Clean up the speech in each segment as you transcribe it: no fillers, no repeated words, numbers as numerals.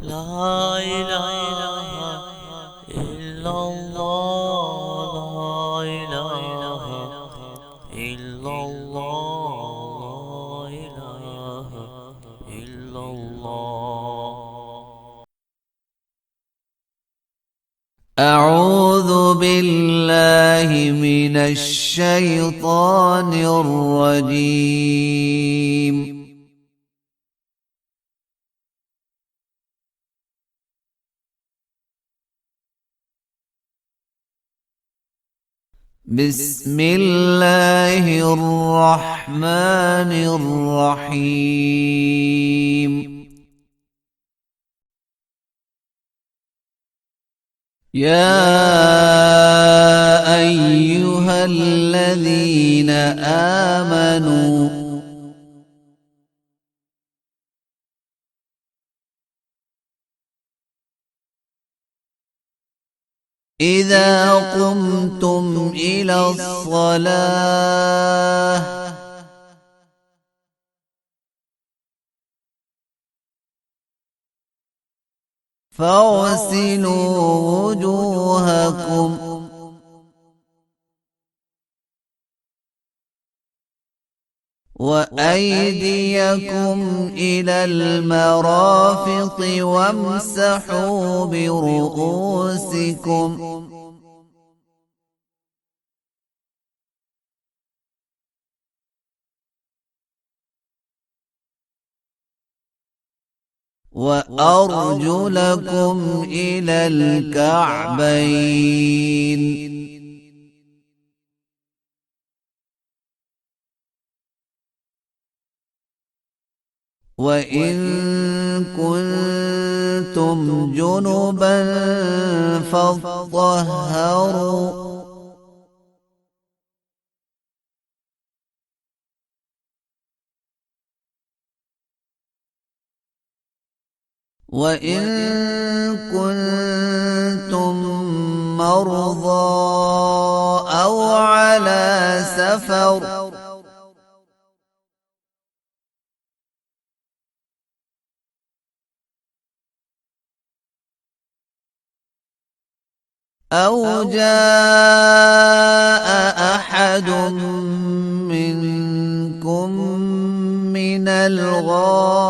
لا إله إلا الله، لا إله إلا الله، لا إله إلا الله. أعوذ بالله من الشيطان الرجيم. بسم الله الرحمن الرحيم. يا أيها الذين آمنوا إذا قمتم إلى الصلاة فاغسلوا وجوهكم وأيديكم إلى المرافق وامسحوا برؤوسكم وأرجلكم إلى الكعبين. وإن كنتم جنبا فاطهروا وإن كنتم مرضى أو على سفر أو جاء أحد منكم من الغائط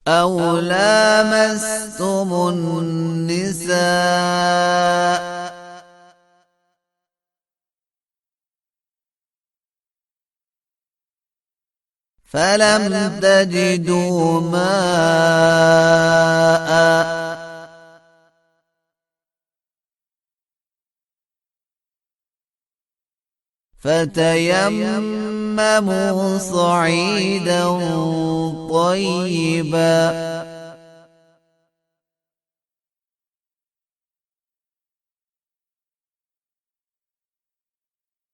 أو لامستم النساء فلم تجدوا ماء فتيمموا صعيدا طيبا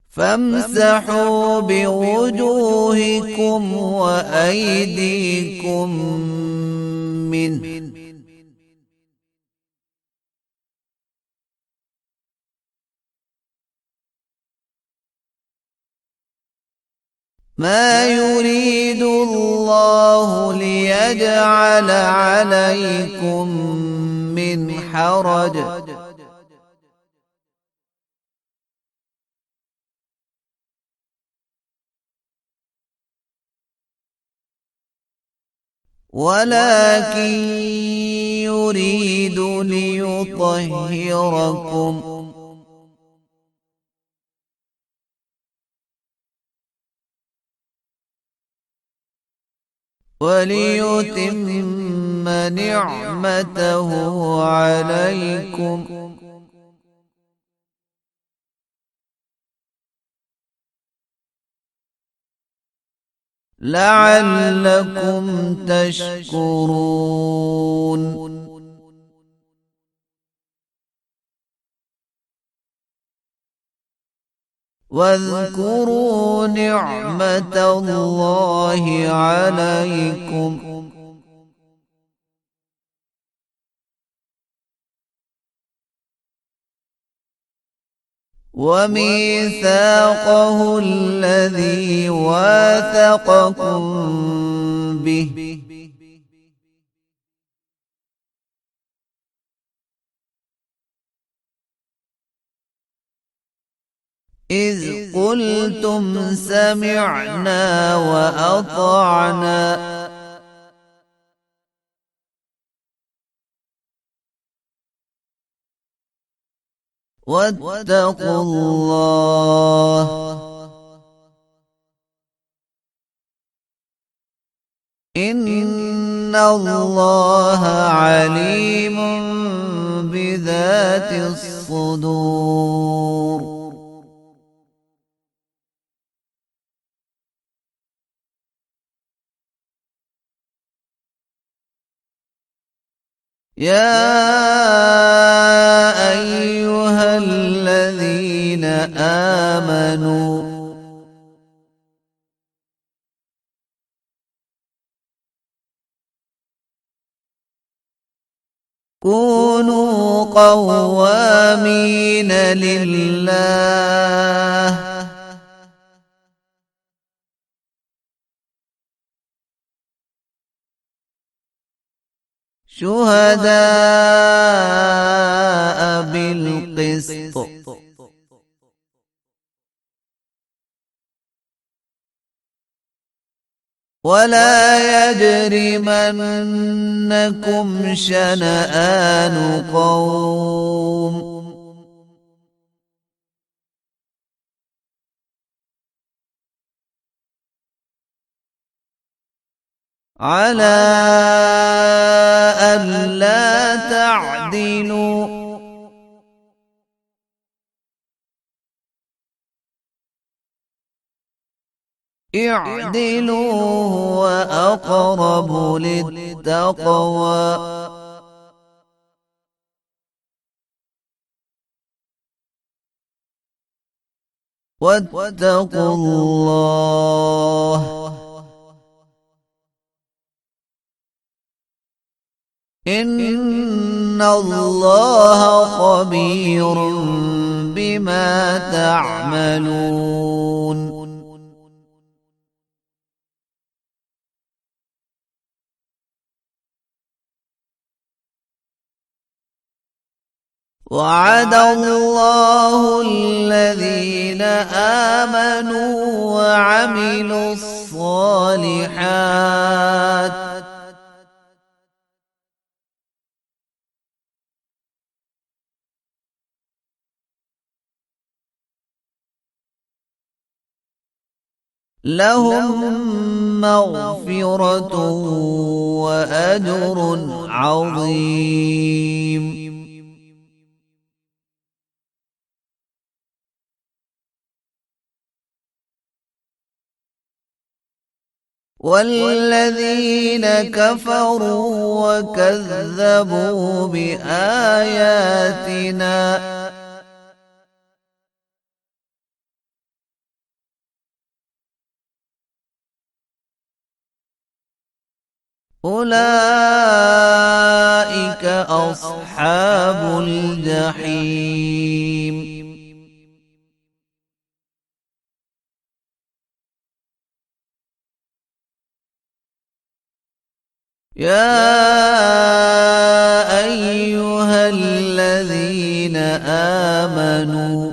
فامسحوا بوجوهكم وأيديكم منه ما يريد الله ليجعل عليكم من حرج ولكن يريد ليطهركم وليتم نعمته عليكم لعلكم تشكرون. واذكروا نعمة الله عليكم وميثاقه الذي واثقكم به إذ قلتم سمعنا وأطعنا واتقوا الله إن الله عليم بذات الصدور يا أيها الذين آمنوا كونوا قوامين لله شهداء بالقسط ولا يجرمنكم شنآن قوم على ألا تعدلوا اعدلوا هو أقرب للتقوى واتقوا الله إن الله خبير بما تعملون وعد الله الذين آمنوا وعملوا الصالحات لهم مغفرة وأجر عظيم والذين كفروا وكذبوا بآياتنا أولئك أصحاب الجحيم يا أيها الذين آمنوا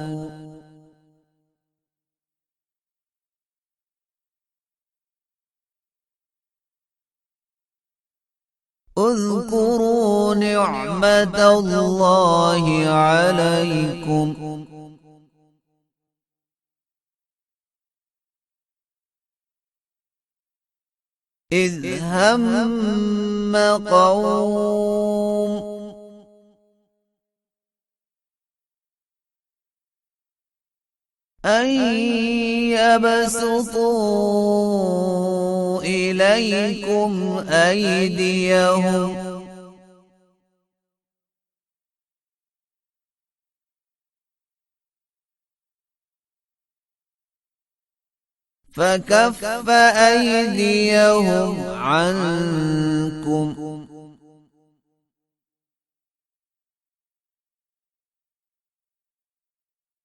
اذكروا نعمة الله عليكم إذ هم قوم أن يبسطوا إليكم أيديهم فكف أيديهم عنكم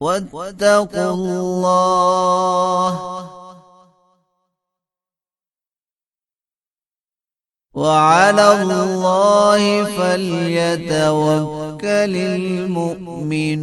واتقوا الله وعلى الله فليتوكل المؤمنون